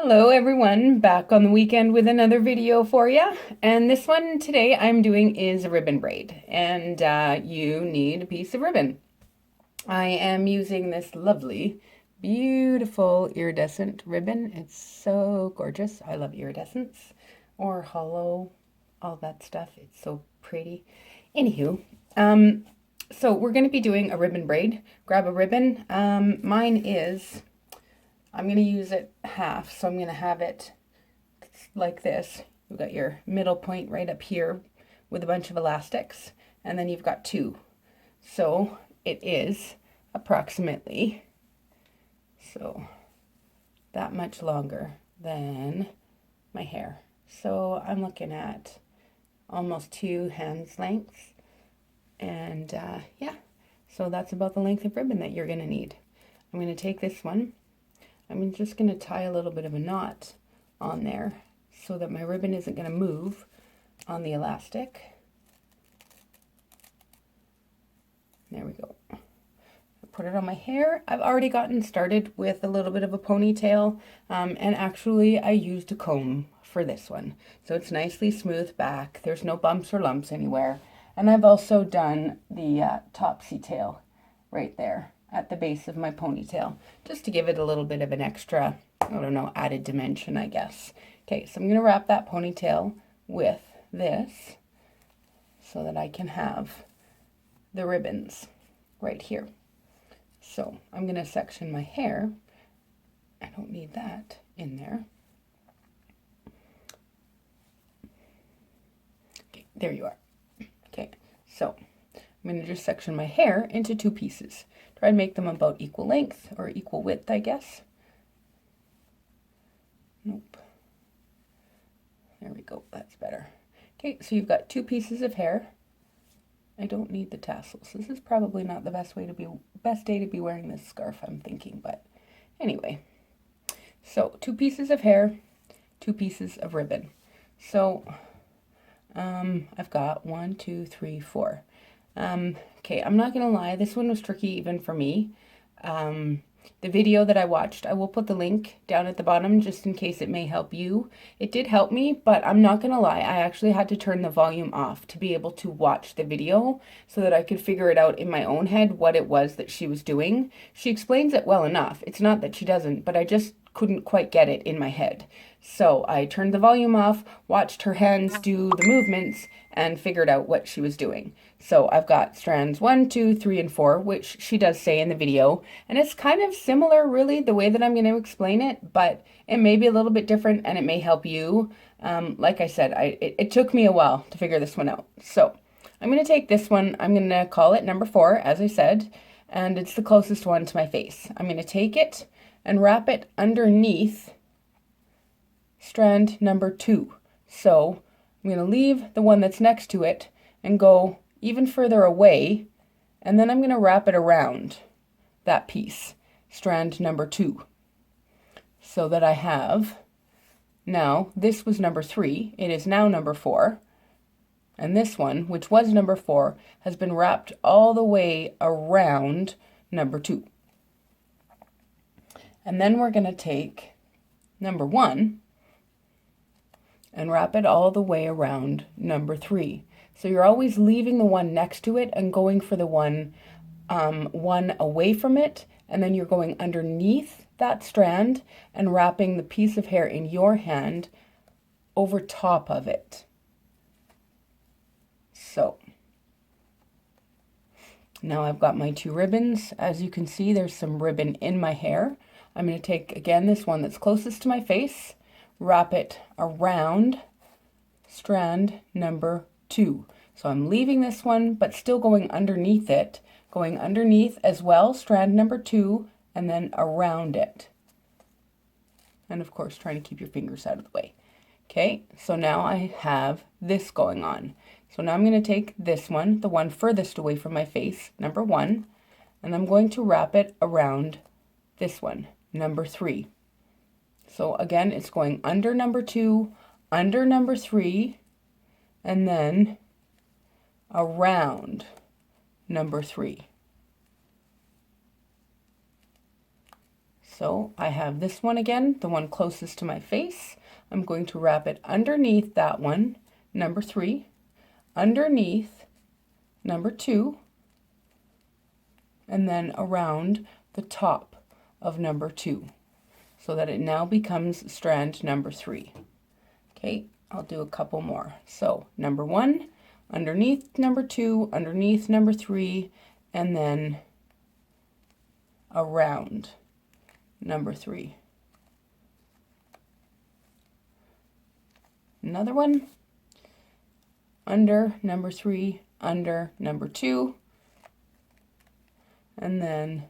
Hello everyone, back on the weekend with another video for you. And this one today I'm doing is a ribbon braid. And you need a piece of ribbon. I am using this lovely, beautiful iridescent ribbon. It's so gorgeous. I love iridescence or hollow, all that stuff. It's so pretty. Anywho, so we're going to be doing a ribbon braid. Grab a ribbon. I'm going to use it half, so I'm going to have it like this. You've got your middle point right up here with a bunch of elastics, and then you've got two. So it is approximately, so that much longer than my hair. So I'm looking at almost 2 hands lengths, and yeah, so that's about the length of ribbon that you're going to need. I'm going to take this one. I'm just going to tie a little bit of a knot on there so that my ribbon isn't going to move on the elastic. There we go. Put it on my hair. I've already gotten started with a little bit of a ponytail, and actually I used a comb for this one. So it's nicely smooth back. There's no bumps or lumps anywhere. And I've also done the topsy tail right there at the base of my ponytail, just to give it a little bit of an extra, I don't know, added dimension, I guess. Okay, so I'm going to wrap that ponytail with this so that I can have the ribbons right here. So I'm going to section my hair. I don't need that in there. Okay, there you are. Okay, so I'm going to just section my hair into 2 pieces. Try and make them about equal length or equal width, I guess. Nope. There we go, that's better. Okay, so you've got 2 pieces of hair. I don't need the tassels. This is probably not the best day to be wearing this scarf, I'm thinking, but anyway. So 2 pieces of hair, 2 pieces of ribbon. So I've got 1, 2, 3, 4. Okay, I'm not gonna lie, this one was tricky even for me. The video that I watched, I will put the link down at the bottom just in case it may help you. It did help me, but I'm not gonna lie, I actually had to turn the volume off to be able to watch the video so that I could figure it out in my own head what it was that she was doing. She explains it well enough. It's not that she doesn't, but I just couldn't quite get it in my head. So I turned the volume off, watched her hands do the movements, and figured out what she was doing. So I've got strands 1, 2, 3, and 4, which she does say in the video. And it's kind of similar, really, the way that I'm going to explain it, but it may be a little bit different and it may help you. Like I said, it took me a while to figure this one out. So I'm going to take this one, I'm going to call it number 4, as I said, and it's the closest one to my face. I'm going to take it and wrap it underneath strand number 2. So I'm going to leave the one that's next to it and go even further away, and then I'm going to wrap it around that piece, strand number 2, so that I have, now this was number 3, it is now number 4, and this one, which was number 4, has been wrapped all the way around number 2. And then we're going to take number 1 and wrap it all the way around number 3. So you're always leaving the one next to it and going for the one away from it, and then you're going underneath that strand and wrapping the piece of hair in your hand over top of it. So now I've got my 2 ribbons. As you can see, there's some ribbon in my hair. I'm going to take, again, this one that's closest to my face, wrap it around strand number 2. So I'm leaving this one, but still going underneath it, going underneath as well, strand number 2, and then around it. And of course, trying to keep your fingers out of the way. Okay, so now I have this going on. So now I'm going to take this one, the one furthest away from my face, number 1, and I'm going to wrap it around this one, number 3. So again, it's going under number 2, under number 3, and then around number 3. So I have this one again, the one closest to my face. I'm going to wrap it underneath that one, number 3, underneath number 2, and then around the top of number 2, so that it now becomes strand number 3. Okay, I'll do a couple more. So number 1, underneath number 2, underneath number 3, and then around number 3. Another one, under number 3, under number 2, and then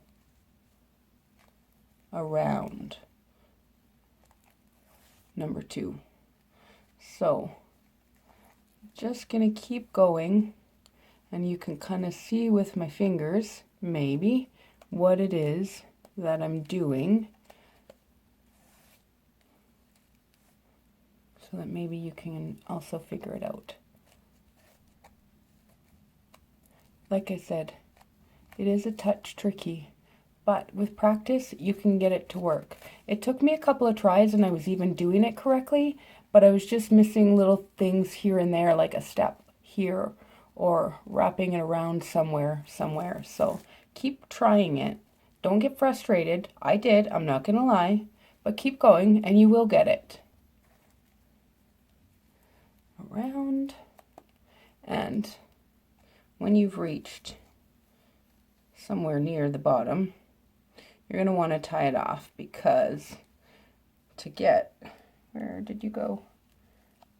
around number 2. So just gonna keep going, and you can kind of see with my fingers maybe what it is that I'm doing, so that maybe you can also figure it out. Like I said, it is a touch tricky, but with practice you can get it to work. It took me a couple of tries and I was even doing it correctly, but I was just missing little things here and there, like a step here or wrapping it around somewhere. So keep trying it. Don't get frustrated. I did, I'm not gonna lie, but keep going and you will get it. Around, and when you've reached somewhere near the bottom, you're going to want to tie it off, because to get, where did you go?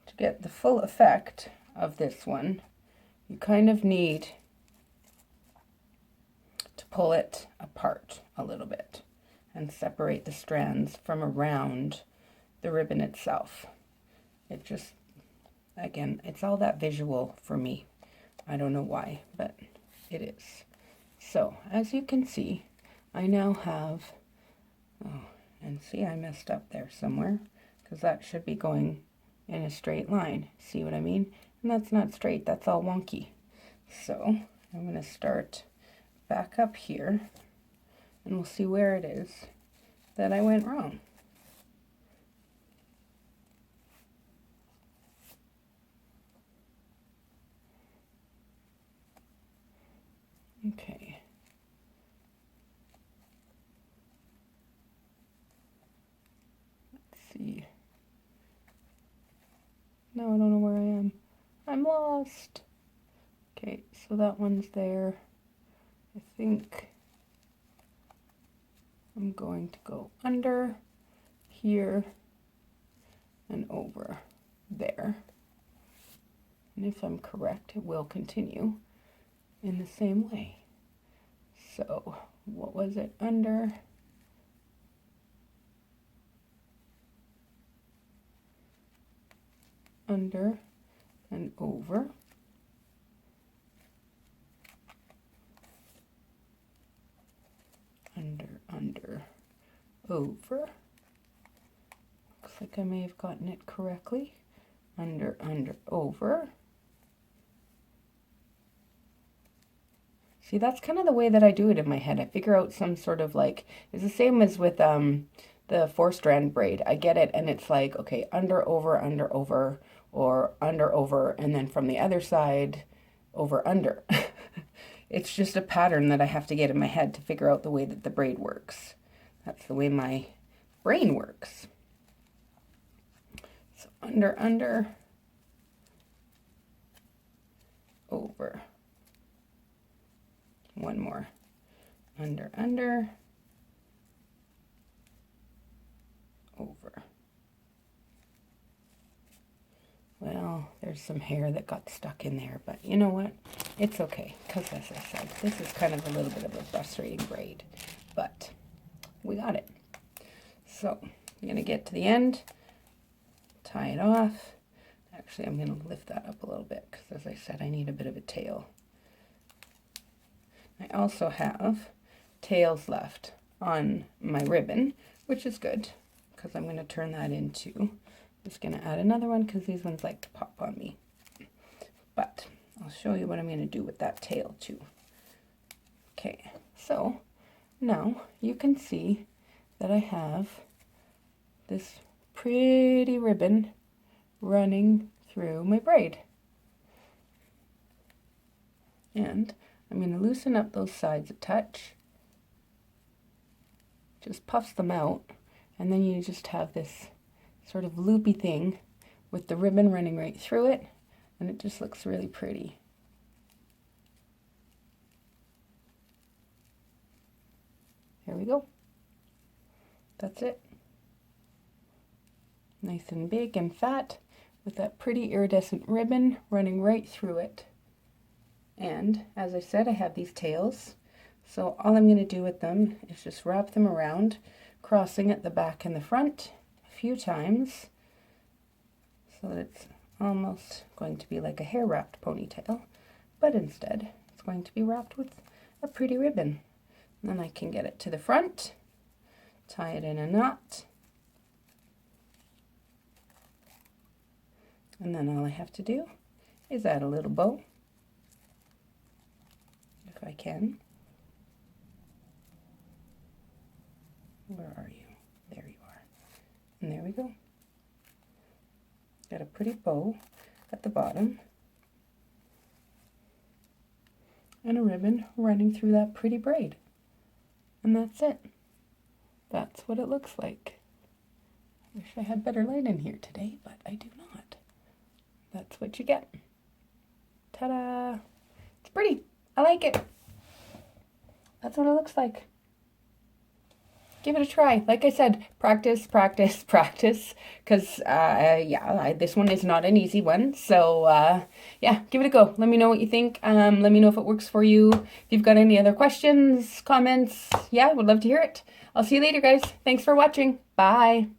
To get the full effect of this one, you kind of need to pull it apart a little bit and separate the strands from around the ribbon itself. It just, again, it's all that visual for me. I don't know why, but it is. So, as you can see, I now have, oh, and see I messed up there somewhere, because that should be going in a straight line. See what I mean? And that's not straight, that's all wonky. So, I'm going to start back up here, and we'll see where it is that I went wrong. Okay. Let's see. Now I don't know where I am. I'm lost. Okay, so that one's there. I think I'm going to go under, here, and over there. And if I'm correct, it will continue in the same way. So, what was it? Under, under, and over. Under, over. Looks like I may have gotten it correctly. Under, over. See, that's kind of the way that I do it in my head. I figure out some sort of like, it's the same as with the 4-strand braid. I get it, and it's like, okay, under, over, or under, over, and then from the other side, over, under. It's just a pattern that I have to get in my head to figure out the way that the braid works. That's the way my brain works. So under, over. One more. Under, over. Well, there's some hair that got stuck in there, but you know what? It's okay, because as I said, this is kind of a little bit of a frustrating braid, but we got it. So, I'm going to get to the end, tie it off. Actually, I'm going to lift that up a little bit, because as I said, I need a bit of a tail. I also have tails left on my ribbon, which is good, because I'm going to turn that into, just going to add another one, because these ones like to pop on me. But I'll show you what I'm going to do with that tail too. Okay, so now you can see that I have this pretty ribbon running through my braid. And I'm going to loosen up those sides a touch. Just puffs them out, and then you just have this sort of loopy thing with the ribbon running right through it, and it just looks really pretty. There we go. That's it. Nice and big and fat with that pretty iridescent ribbon running right through it. And as I said, I have these tails. So all I'm going to do with them is just wrap them around, crossing at the back and the front a few times so that it's almost going to be like a hair wrapped ponytail, but instead it's going to be wrapped with a pretty ribbon. And then I can get it to the front, tie it in a knot, and then all I have to do is add a little bow, if I can. Where are you? There you are. And there we go. Got a pretty bow at the bottom and a ribbon running through that pretty braid. And that's it. That's what it looks like. I wish I had better light in here today, but I do not. That's what you get. Ta-da! It's pretty. I like it. That's what it looks like. Give it a try. Like I said, practice, practice, practice. Because, this one is not an easy one. So, yeah, give it a go. Let me know what you think. Let me know if it works for you. If you've got any other questions, comments, yeah, would love to hear it. I'll see you later, guys. Thanks for watching. Bye.